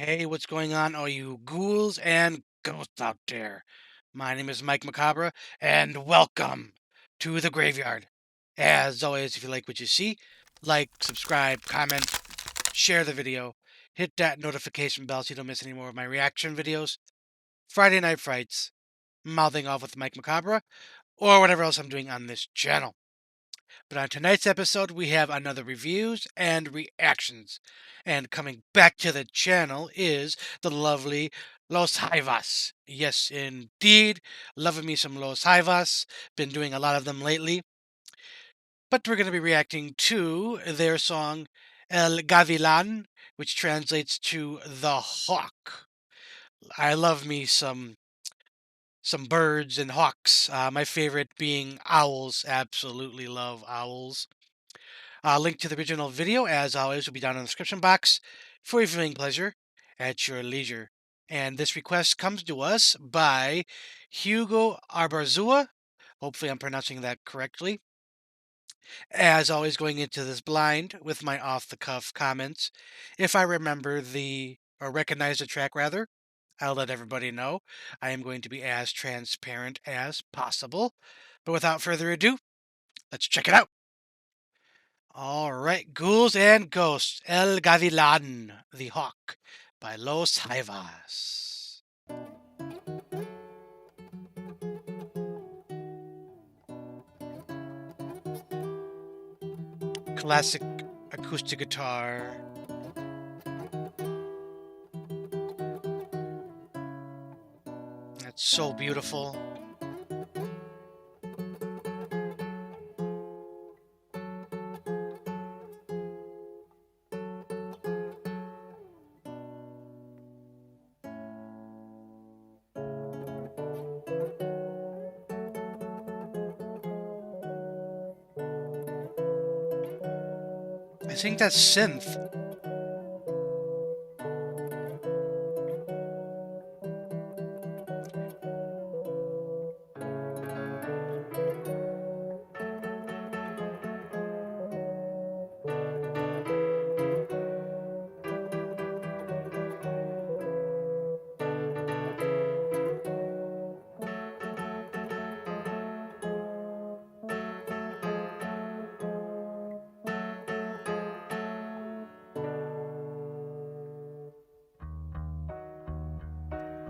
Hey, what's going on, all you ghouls and ghosts out there? My name is Mike Macabre, and welcome to the graveyard. As always, if you like what you see, like, subscribe, comment, share the video, hit that notification bell so you don't miss any more of my reaction videos, Friday Night Frights, mouthing off with Mike Macabre, or whatever else I'm doing on this channel. But on tonight's episode, we have another reviews and reactions. And coming back to the channel is the lovely Los Jaivas. Yes, indeed. Loving me some Los Jaivas. Been doing a lot of them lately. But we're going to be reacting to their song El Gavilan, which translates to The Hawk. I love me some birds and hawks. My favorite being owls. Absolutely love owls. Link to the original video, as always, will be down in the description box for your viewing pleasure at your leisure. And this request comes to us by Hugo Arbarzua. Hopefully, I'm pronouncing that correctly. As always, going into this blind with my off the cuff comments. If I remember or recognize the track rather, I'll let everybody know. I am going to be as transparent as possible. But without further ado, let's check it out. All right, Ghouls and Ghosts, El Gavilan, the Hawk, by Los Jaivas. Classic acoustic guitar. That's so beautiful. I think that's synth.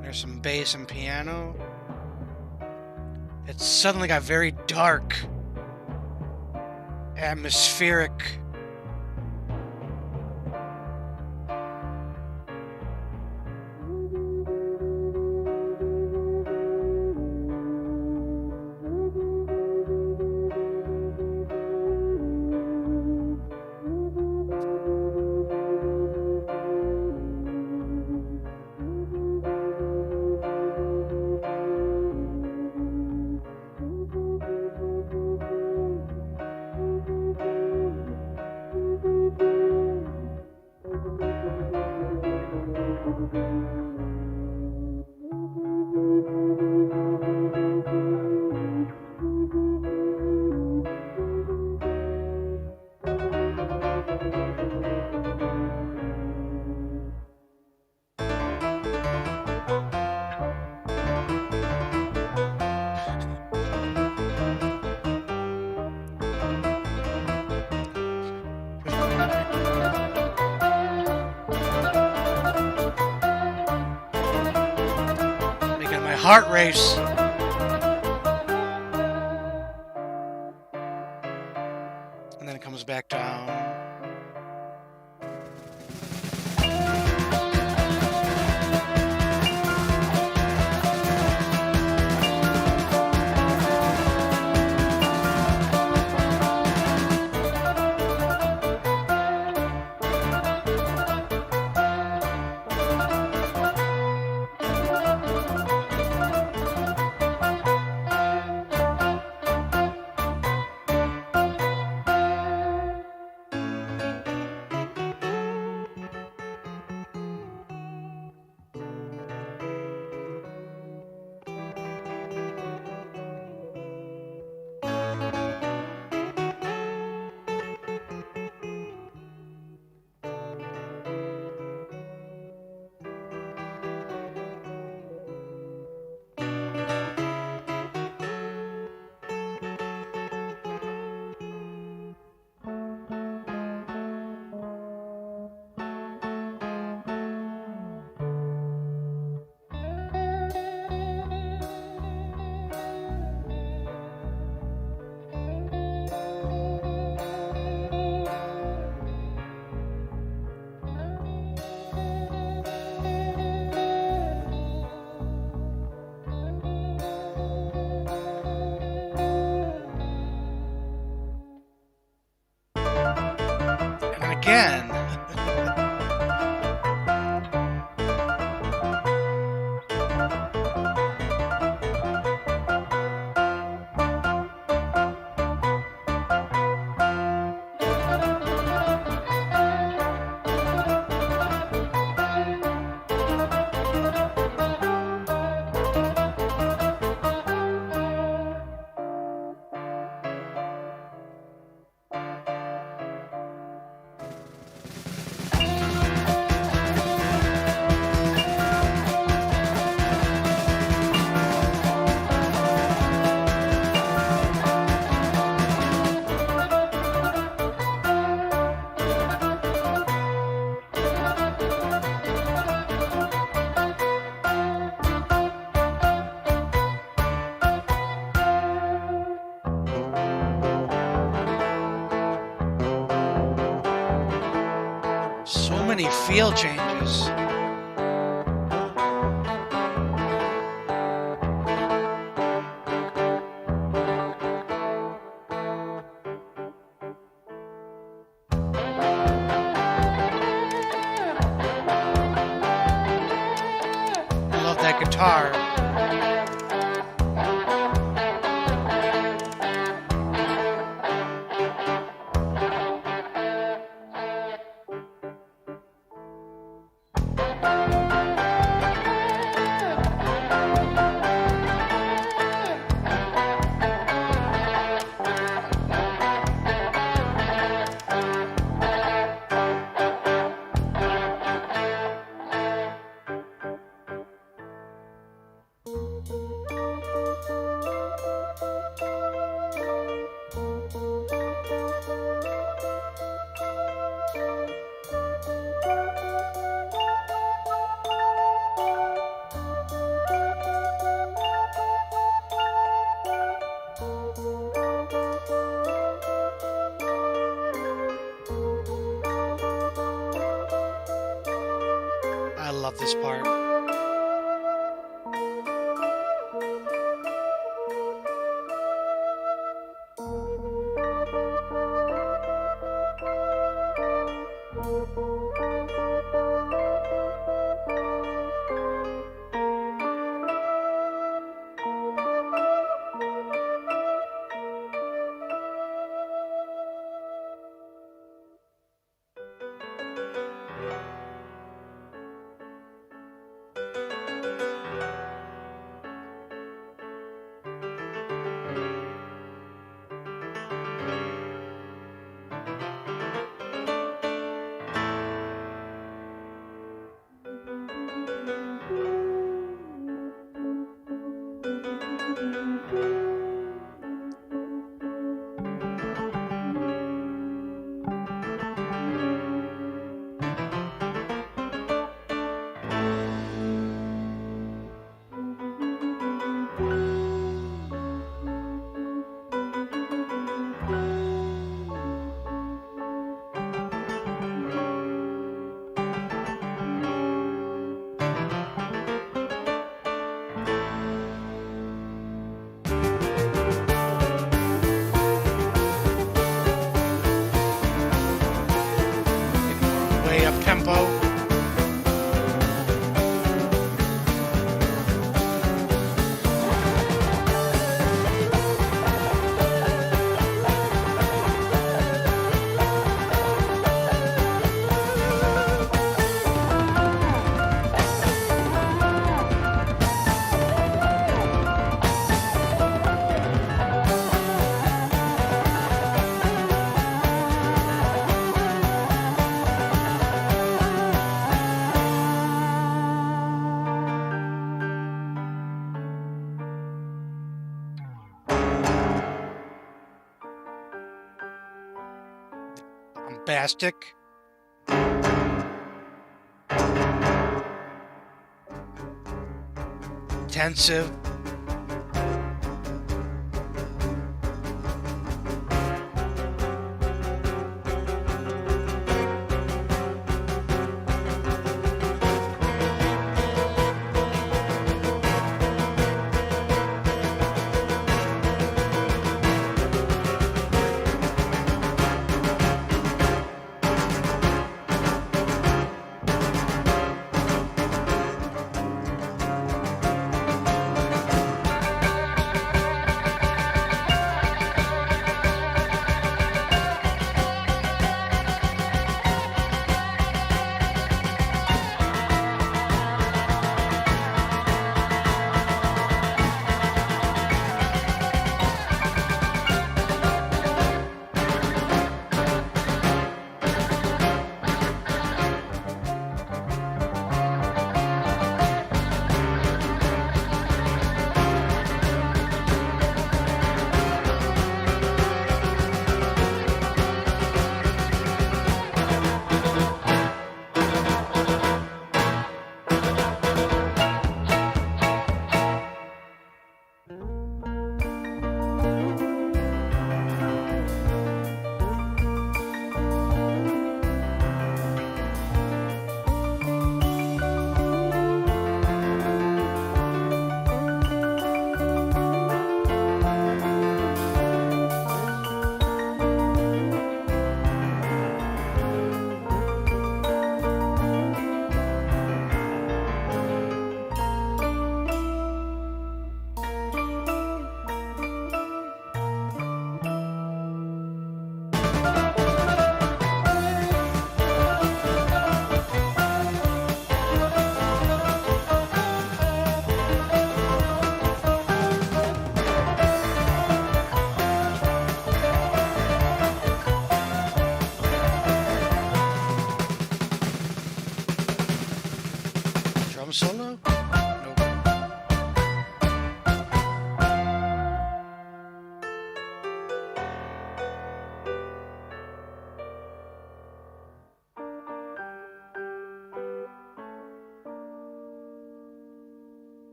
There's some bass and piano. It suddenly got very dark, atmospheric. Making my heart race. And then it comes back down. again. So many feel changes. I love that guitar. I love this part. Way up tempo. Bombastic. Intensive.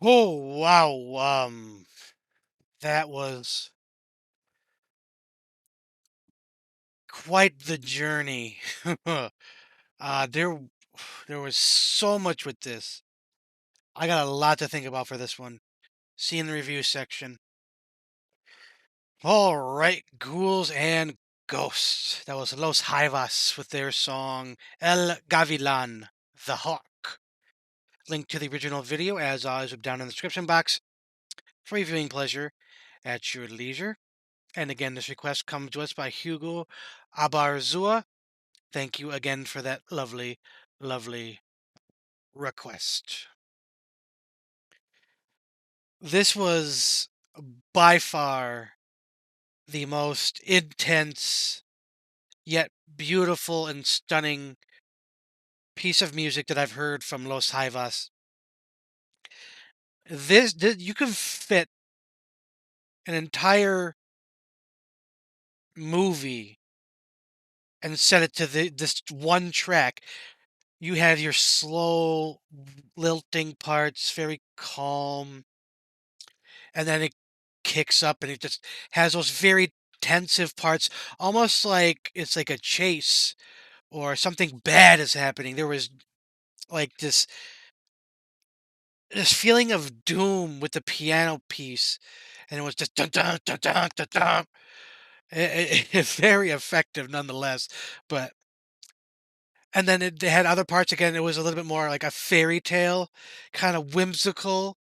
Oh wow. That was quite the journey. There there was so much with this. I got a lot to think about for this one. See in the review section. All right, ghouls and ghosts. That was Los Jaivas with their song El Gavilan, the Hawk. Link to the original video, as always, down in the description box for your viewing pleasure at your leisure. And again, this request comes to us by Hugo Abarzua. Thank you again for that lovely, lovely request. This was by far the most intense yet beautiful and stunning piece of music that I've heard from Los Jaivas. This you could fit an entire movie and set it to this one track. You had your slow, lilting parts, very calm, and then it kicks up and it just has those very tensive parts, almost like it's like a chase or something bad is happening. There was like this feeling of doom with the piano piece, and it was just dun dun dun dun dun dun. Very effective nonetheless. But and then they had other parts again. It was a little bit more like a fairy tale, kind of whimsical,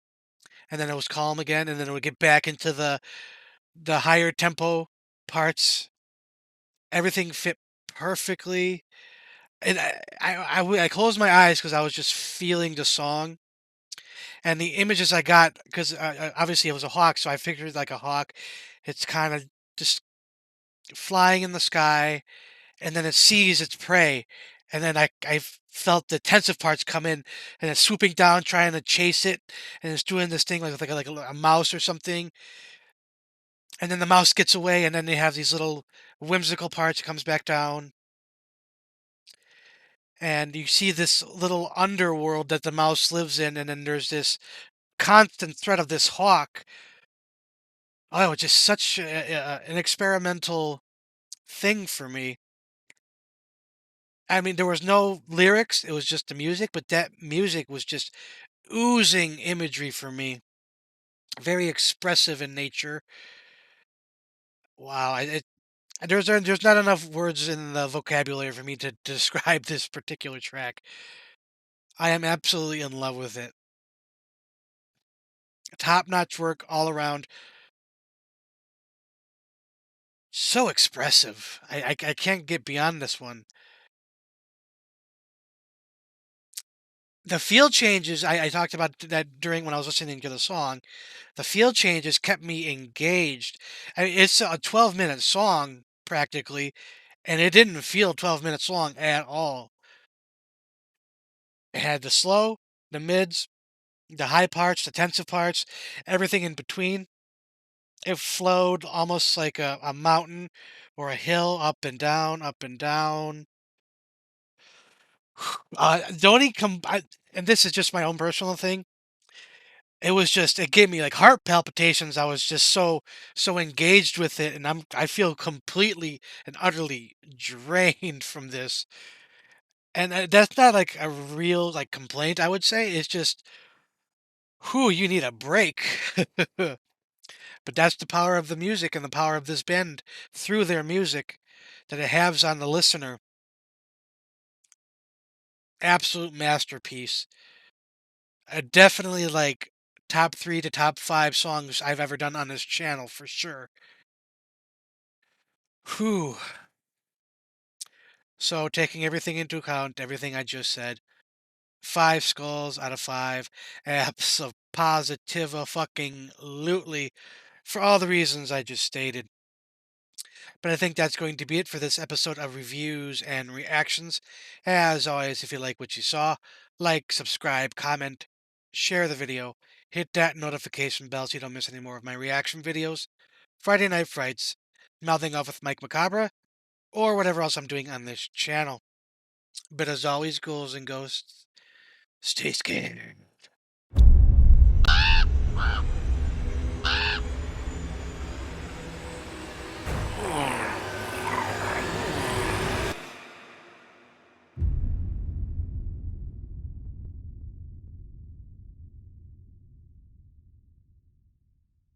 and then it was calm again, and then it would get back into the higher tempo parts. Everything fit perfectly, and I closed my eyes because I was just feeling the song and the images I got because obviously it was a hawk, so I figured like a hawk, it's kind of just flying in the sky, and then it sees its prey, and then I felt the tensive parts come in, and it's swooping down trying to chase it, and it's doing this thing like a mouse or something, and then the mouse gets away, and then they have these little whimsical parts comes back down, and you see this little underworld that the mouse lives in, and then there's this constant threat of this hawk. Oh, just such an experimental thing for me. I mean, there was no lyrics, it was just the music, but that music was just oozing imagery for me. Very expressive in nature. Wow, there's not enough words in the vocabulary for me to describe this particular track. I am absolutely in love with it. Top-notch work all around. So expressive. I can't get beyond this one. The field changes I talked about that during when I was listening to the song. The field changes kept me engaged. It's a 12-minute song practically, and it didn't feel 12 minutes long at all. It had the slow, the mids, the high parts, the tensive parts, everything in between. It flowed almost like a mountain or a hill, up and down, up and down. Don't he come? And this is just my own personal thing. It was just it gave me like heart palpitations. I was just so engaged with it, and I feel completely and utterly drained from this. And that's not like a real like complaint. I would say it's just, whew, you need a break. But that's the power of the music and the power of this band through their music that it has on the listener. Absolute masterpiece. Definitely like top 3 to top 5 songs I've ever done on this channel for sure. Whew. So taking everything into account, everything I just said, 5 skulls out of 5. Positiva fucking lootly for all the reasons I just stated. But I think that's going to be it for this episode of reviews and reactions. As always, if you like what you saw, like, subscribe, comment, share the video, hit that notification bell so you don't miss any more of my reaction videos, Friday Night Frights, Mouthing Off with Mike Macabre, or whatever else I'm doing on this channel. But as always, ghouls and ghosts, stay scared.